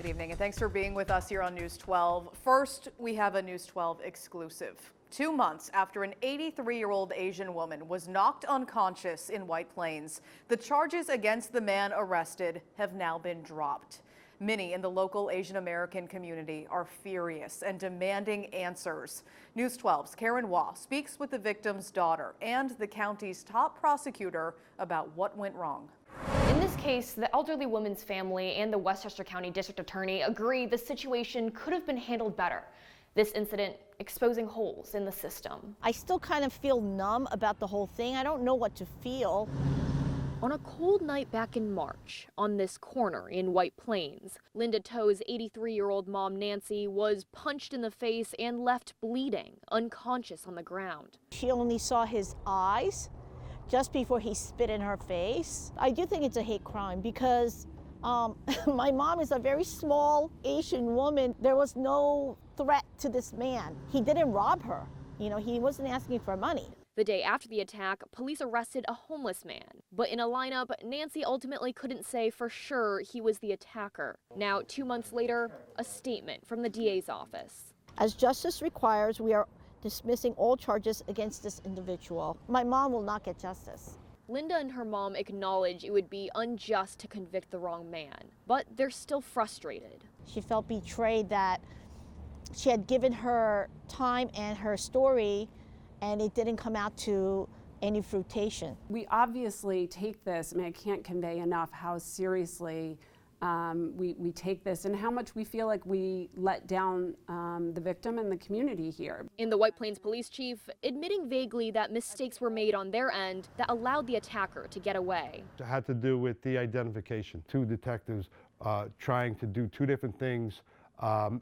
Good evening, and thanks for being with us here on News 12. First, we have a News 12 exclusive. 2 months after an 83-year-old Asian woman was knocked unconscious in White Plains, the charges against the man arrested have now been dropped. Many in the local Asian American community are furious and demanding answers. News 12's Karen Waugh speaks with the victim's daughter and the county's top prosecutor about what went wrong. In this case, the elderly woman's family and the Westchester County District Attorney agree the situation could have been handled better. This incident exposing holes in the system. I still kind of feel numb about the whole thing. I don't know what to feel. On a cold night back in March, on this corner in White Plains, Linda Toe's 83-year-old mom, Nancy, was punched in the face and left bleeding, unconscious on the ground. She only saw his eyes just before he spit in her face. I do think it's a hate crime because my mom is a very small Asian woman. There was no threat to this man. He didn't rob her. You know, he wasn't asking for money. The day after the attack, police arrested a homeless man. But in a lineup, Nancy ultimately couldn't say for sure he was the attacker. Now, 2 months later, a statement from the DA's office. As justice requires, we are dismissing all charges against this individual. My mom will not get justice. Linda and her mom acknowledge it would be unjust to convict the wrong man, but they're still frustrated. She felt betrayed that she had given her time and her story, and it didn't come out to any fruition. We obviously take this, I mean, I can't convey enough how seriously we take this and how much we feel like we let down the victim and the community here. In the White Plains police chief admitting vaguely that mistakes were made on their end that allowed the attacker to get away. It had to do with the identification. 2 detectives trying to do 2 different things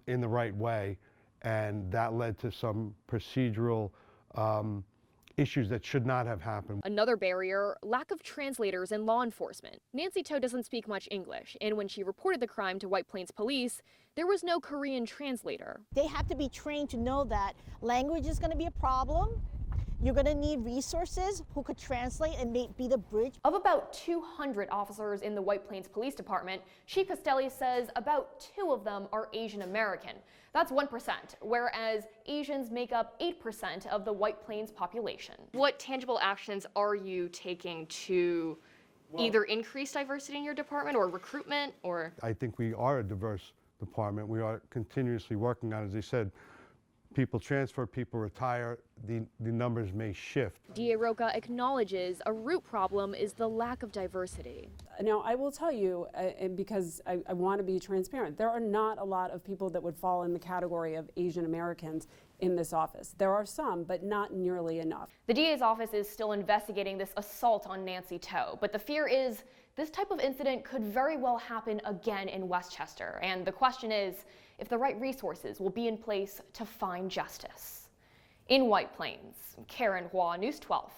in the right way, and that led to some procedural issues that should not have happened. Another barrier, lack of translators in law enforcement. Nancy Toe doesn't speak much English, and when she reported the crime to White Plains police, there was no Korean translator. They have to be trained to know that language is going to be a problem. You're going to need resources who could translate and be the bridge. Of about 200 officers in the White Plains Police Department, Chief Castelli says about 2 of them are Asian American. That's 1%, whereas Asians make up 8% of the White Plains population. What tangible actions are you taking to either increase diversity in your department or recruitment or? I think we are a diverse department. We are continuously working on it. As they said, people transfer, people retire, the numbers may shift. DA Roca acknowledges a root problem is the lack of diversity. Now, I will tell you, and because I want to be transparent, there are not a lot of people that would fall in the category of Asian Americans in this office. There are some, but not nearly enough. The DA's office is still investigating this assault on Nancy Toe, but the fear is this type of incident could very well happen again in Westchester. And the question is if the right resources will be in place to find justice. In White Plains, Karen Waugh, News 12.